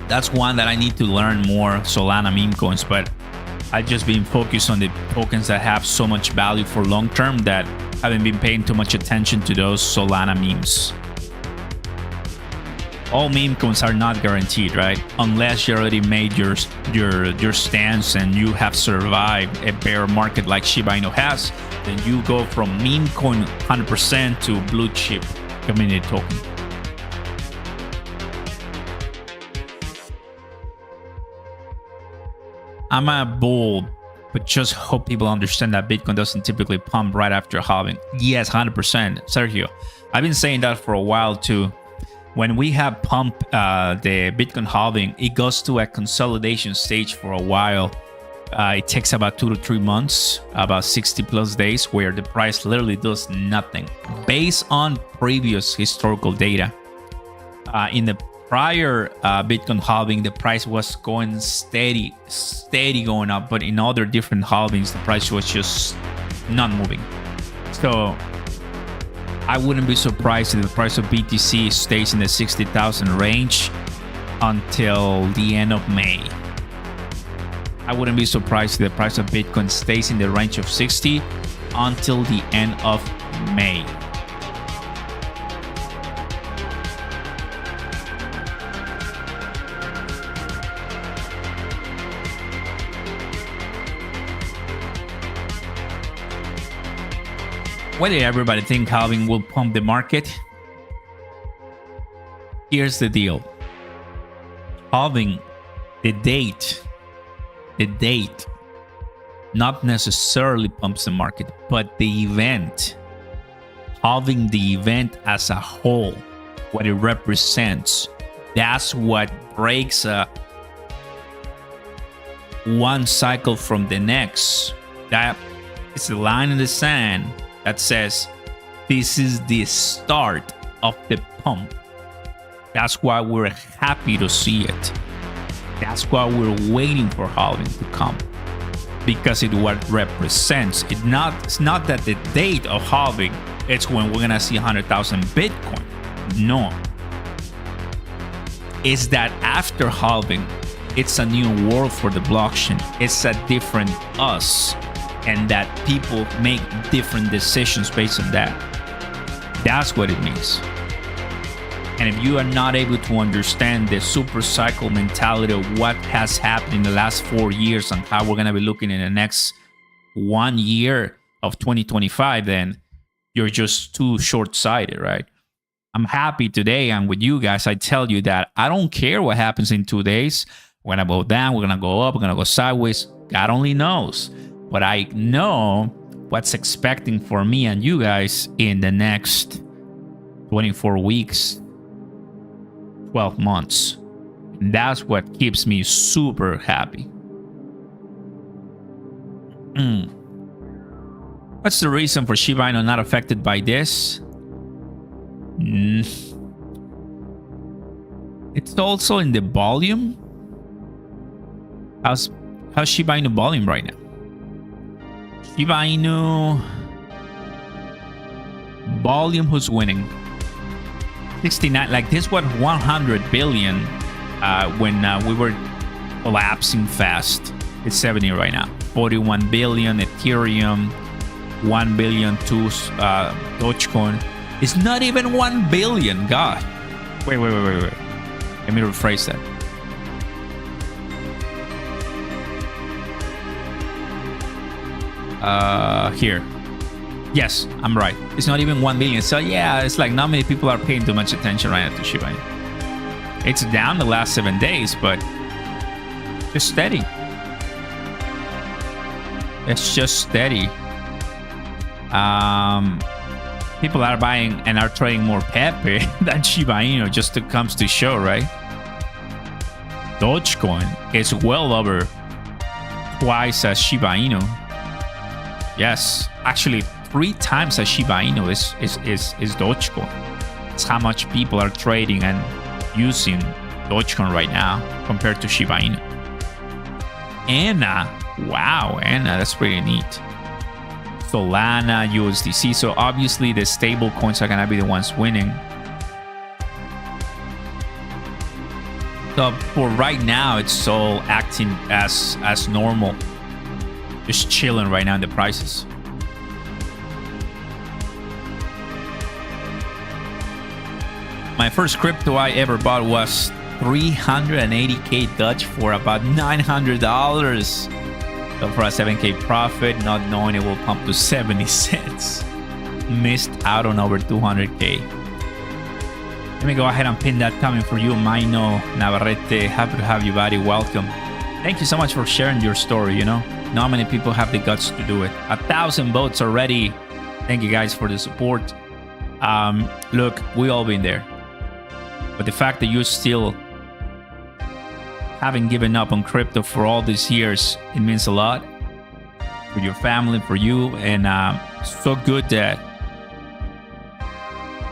A: That's one that I need to learn more, Solana meme coins, but I've just been focused on the tokens that have so much value for long term that I haven't been paying too much attention to those Solana memes. All meme coins are not guaranteed, right? Unless you already made your stance and you have survived a bear market like Shiba Inu has, then you go from meme coin 100% to blue chip community token. I'm a bull, but just hope people understand that Bitcoin doesn't typically pump right after halving. Yes, 100%. Sergio, I've been saying that for a while too. When we have pump the Bitcoin halving, it goes to a consolidation stage for a while. It takes about 2 to 3 months, about 60 plus days, where the price literally does nothing. Based on previous historical data, in the prior Bitcoin halving, the price was going steady going up, but in other different halvings, the price was just not moving. So I wouldn't be surprised if the price of BTC stays in the 60,000 range until the end of May. I wouldn't be surprised if the price of Bitcoin stays in the range of 60 until the end of May. Why did everybody think halving will pump the market? Here's the deal. Halving, the date, not necessarily pumps the market, but the event. Halving the event as a whole, what it represents, that's what breaks one cycle from the next. That is the line in the sand that says this is the start of the pump. That's why we're happy to see it. That's why we're waiting for halving to come, because it what represents. It's not that the date of halving, it's when we're gonna see 100,000 Bitcoin. No. It's that after halving, it's a new world for the blockchain. It's a different us, and that people make different decisions based on that. That's what it means. And if you are not able to understand the super cycle mentality of what has happened in the last 4 years and how we're going to be looking in the next 1 year of 2025, then you're just too short-sighted, right? I'm happy today, and with you guys, I tell you that I don't care what happens in 2 days. We're going to go down, we're going to go up, we're going to go sideways. God only knows. But I know what's expecting for me and you guys in the next 24 weeks, 12 months. And that's what keeps me super happy. What's the reason for Shiba Inu not affected by this? It's also in the volume. How's Shiba Inu volume right now? Shiba Inu volume, who's winning? 69. Like this was 100 billion when we were collapsing fast. It's 70 right now. 41 billion Ethereum, 1 billion to dogecoin. It's not even 1 billion. God. Wait. Let me rephrase that. Here. Yes, I'm right. It's not even 1 billion. So yeah, it's like not many people are paying too much attention right now to Shiba Inu. It's down the last 7 days, but just steady. It's just steady. People are buying and are trading more Pepe than Shiba Inu, just to comes to show, right? Dogecoin is well over twice as Shiba Inu. Yes, actually 3 times as Shiba Inu is Dogecoin. It's how much people are trading and using Dogecoin right now compared to Shiba Inu. Anna, wow, Anna, that's pretty neat. Solana, USDC. So obviously the stable coins are gonna be the ones winning. So for right now, it's all acting as normal. Just chilling right now in the prices. My first crypto I ever bought was 380k Dutch for about $900. So for a 7k profit, not knowing it will pump to 70 cents. Missed out on over 200k. Let me go ahead and pin that comment for you, Maino Navarrete. Happy to have you, buddy. Welcome. Thank you so much for sharing your story, you know. Not many people have the guts to do it. 1,000 votes already. Thank you guys for the support. Look, we all been there. But the fact that you still haven't given up on crypto for all these years, it means a lot for your family, for you, and so good that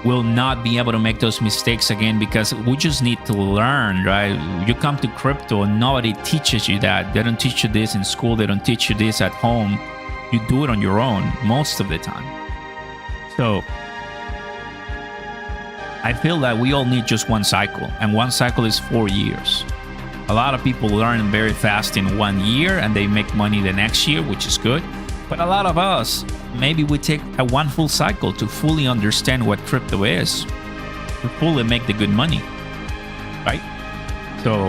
A: we'll not be able to make those mistakes again, because we just need to learn, right? You come to crypto and nobody teaches you that. They don't teach you this in school. They don't teach you this at home. You do it on your own most of the time. So I feel that we all need just one cycle, and one cycle is 4 years. A lot of people learn very fast in 1 year and they make money the next year, which is good. But a lot of us, maybe we take a one full cycle to fully understand what crypto is, to fully make the good money, right? So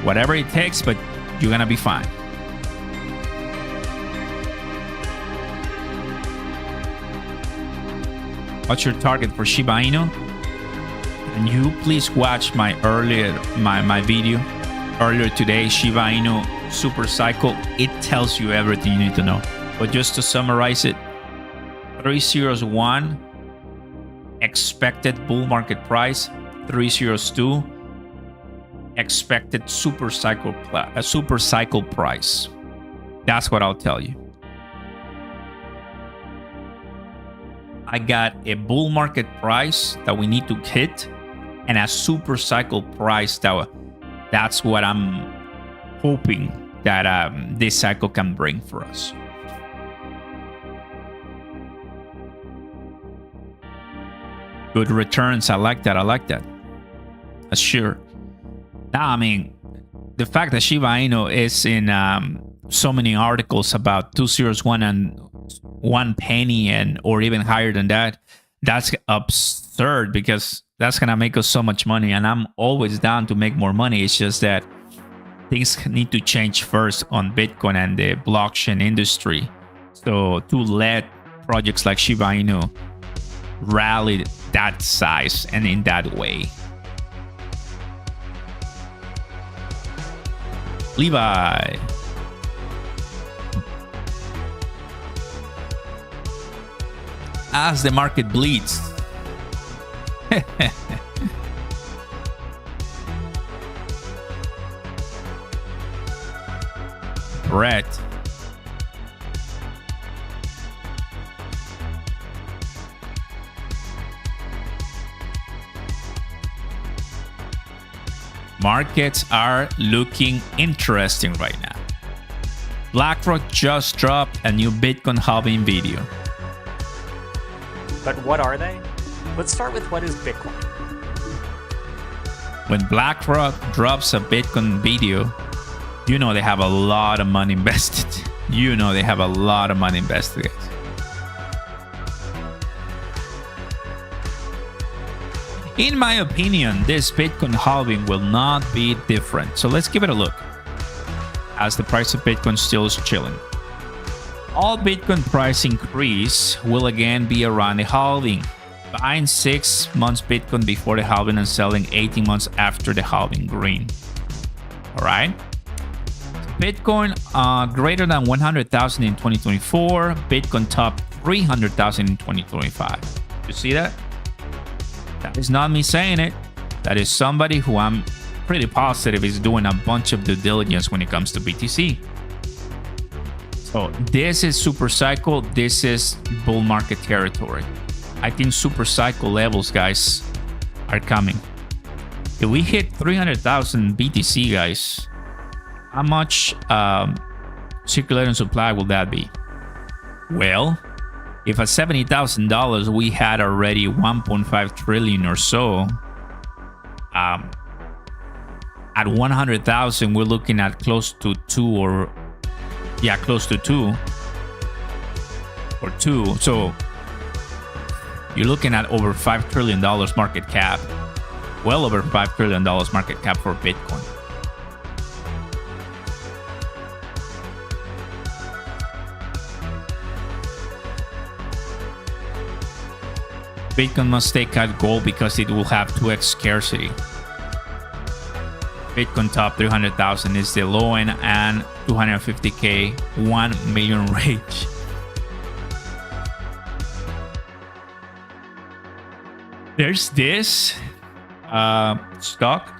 A: whatever it takes, but you're gonna be fine. What's your target for Shiba Inu? And you please watch my video earlier today, Shiba Inu super cycle. It tells you everything you need to know. But just to summarize it, 301 expected bull market price, 302 expected super cycle price. That's what I'll tell you. I got a bull market price that we need to hit and a super cycle price that's what I'm hoping that this cycle can bring for us. Good returns. I like that. I like that. Sure. Now, I mean, the fact that Shiba Inu is in so many articles about 2 zeros, 1 and 1 penny, and or even higher than that, that's absurd, because that's gonna make us so much money, and I'm always down to make more money. It's just that things need to change first on Bitcoin and the blockchain industry, so to let projects like Shiba Inu rally that size and in that way. Levi. As the market bleeds. Brett. Markets are looking interesting right now. BlackRock just dropped a new Bitcoin halving video.
B: But what are they? Let's start with what is Bitcoin.
A: When BlackRock drops a Bitcoin video, you know they have a lot of money invested. You know they have a lot of money invested, guys. In my opinion, this Bitcoin halving will not be different. So let's give it a look, as the price of Bitcoin still is chilling. All Bitcoin price increase will again be around the halving. Buying 6 months Bitcoin before the halving and selling 18 months after the halving green. All right. Bitcoin greater than 100,000 in 2024. Bitcoin top 300,000 in 2025. You see that? That is not me saying it. That is somebody who I'm pretty positive is doing a bunch of due diligence when it comes to BTC. So this is super cycle. This is bull market territory. I think super cycle levels, guys, are coming. If we hit 300,000 BTC, guys, how much circulating supply will that be? Well, if at $70,000 we had already 1.5 trillion or so, at 100,000 we're looking at close to 2 or close to 2 or 2. So you're looking at over $5 trillion market cap, well over $5 trillion market cap for Bitcoin. Bitcoin must take out gold because it will have 2x scarcity. Bitcoin top 300,000 is the low end, and 250k 1 million range. There's this stock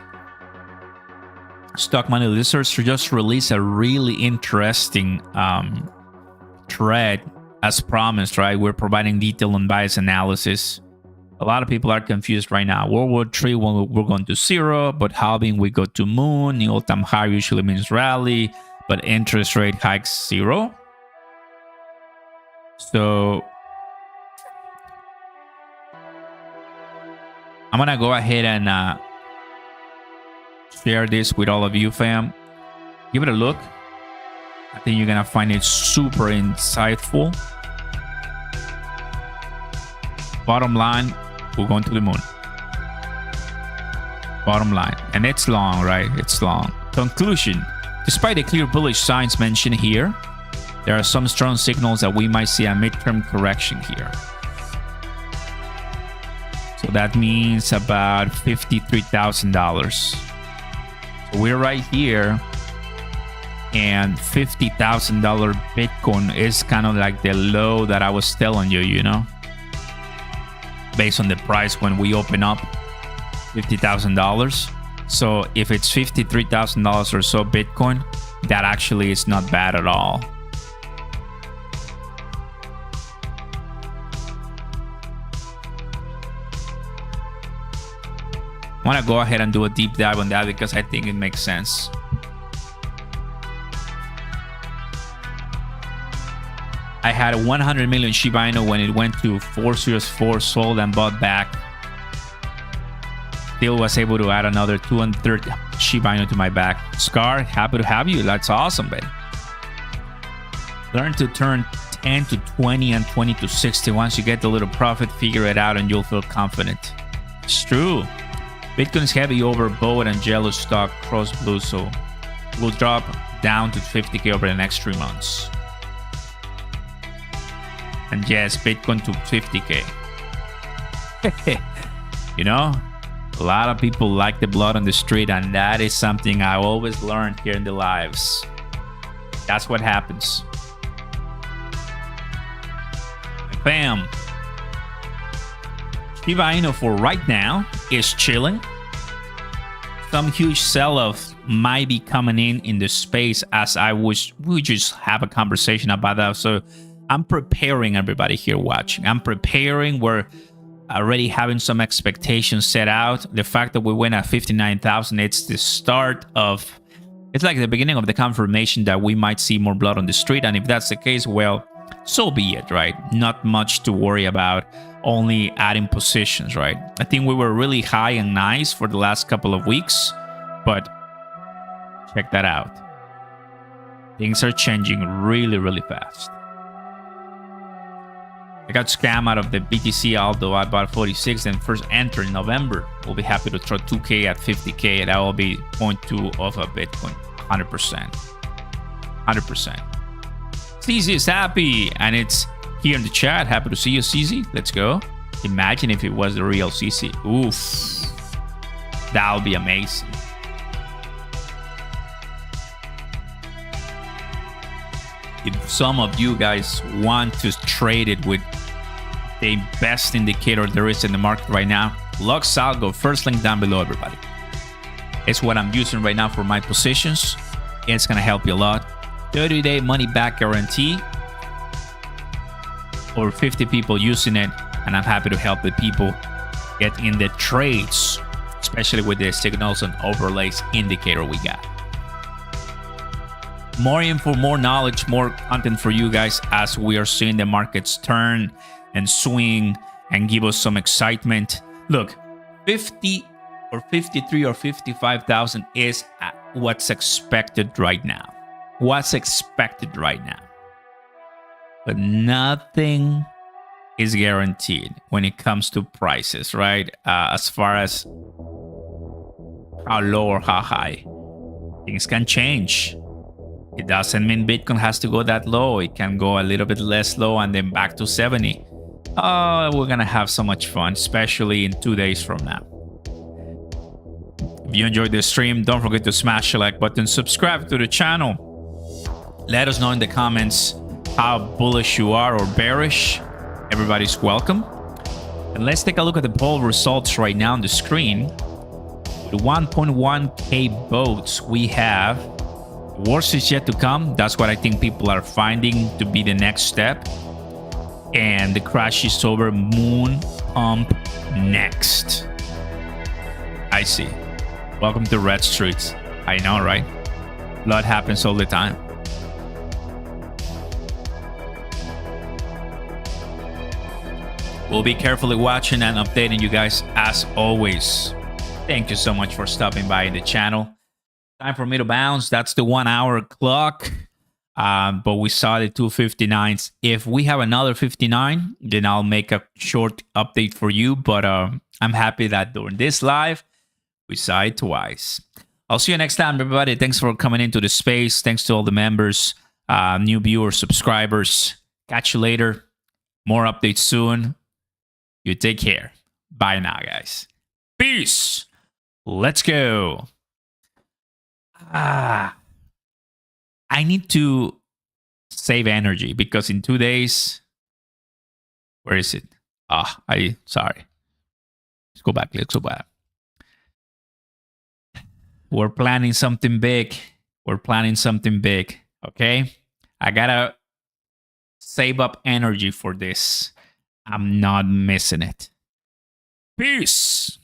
A: money lizards just released a really interesting thread as promised, right? We're providing detail and bias analysis. A lot of people are confused right now. World War III, we're going to 0, but halving, we go to moon. New all-time high usually means rally, but interest rate hikes 0. So I'm going to go ahead and share this with all of you, fam. Give it a look. I think you're going to find it super insightful. Bottom line, we're going to the moon. Bottom line. And it's long, right? It's long. Conclusion. Despite the clear bullish signs mentioned here, there are some strong signals that we might see a midterm correction here. So that means about $53,000. So we're right here. And $50,000 Bitcoin is kind of like the low that I was telling you, you know, based on the price when we open up, $50,000. So if it's $53,000 or so Bitcoin, that actually is not bad at all. want to go ahead and do a deep dive on that because I think it makes sense. I had 100 million Shiba Inu when it went to 404, sold and bought back. Still was able to add another 230 Shiba Inu to my back. Scar, happy to have you. That's awesome, baby. Learn to turn 10 to 20 and 20 to 60. Once you get the little profit, figure it out and you'll feel confident. It's true. Bitcoin is heavy over boat and jello stock cross blue, so will drop down to 50K over the next 3 months. And yes, Bitcoin to 50K. You know, a lot of people like the blood on the street, and that is something I always learned here in the lives. That's what happens. Bam. Shiba Inu for right now is chilling. Some huge sell-off might be coming in the space as we just have a conversation about that. So I'm preparing everybody here watching. I'm preparing. We're already having some expectations set out. The fact that we went at 59,000, it's the start of, it's like the beginning of the confirmation that we might see more blood on the street. And if that's the case, well, so be it, right? Not much to worry about, only adding positions, right? I think we were really high and nice for the last couple of weeks, but check that out. Things are changing really, really fast. I got scammed out of the BTC, although I bought 46 and first entered in November. We'll be happy to throw 2K at 50K. That will be 0.2 of a Bitcoin. 100%. 100%. CZ is happy, and it's here in the chat. Happy to see you, CZ. Let's go. Imagine if it was the real CZ. Oof. That would be amazing. If some of you guys want to trade it with the best indicator there is in the market right now, Lux Algo, first link down below, everybody. It's what I'm using right now for my positions. It's going to help you a lot. 30-day money back guarantee. Over 50 people using it, and I'm happy to help the people get in the trades, especially with the signals and overlays indicator we got. More info, more knowledge, more content for you guys as we are seeing the markets turn and swing and give us some excitement. Look, 50 or 53 or 55,000 is what's expected right now. What's expected right now. But nothing is guaranteed when it comes to prices, right? As far as how low or how high. Things can change. It doesn't mean Bitcoin has to go that low. It can go a little bit less low and then back to 70. Oh, we're going to have so much fun, especially in 2 days from now. If you enjoyed this stream, don't forget to smash the like button, subscribe to the channel. Let us know in the comments how bullish you are or bearish. Everybody's welcome. And let's take a look at the poll results right now on the screen. With 1.1k votes, we have worse is yet to come. That's what I think people are finding to be the next step. And the crash is over. Moon pump next. I see. Welcome to Red Streets. I know, right? Blood happens all the time. We'll be carefully watching and updating you guys as always. Thank you so much for stopping by the channel. Time for me to bounce. That's the 1 hour clock. But we saw the 259s. If we have another 59, then I'll make a short update for you. But I'm happy that during this live, we saw it twice. I'll see you next time, everybody. Thanks for coming into the space. Thanks to all the members, new viewers, subscribers. Catch you later. More updates soon. You take care. Bye now, guys. Peace. Let's go. I need to save energy because in 2 days, where is it? Sorry. Let's go back. Let's go back. We're planning something big. We're planning something big. Okay. I gotta save up energy for this. I'm not missing it. Peace.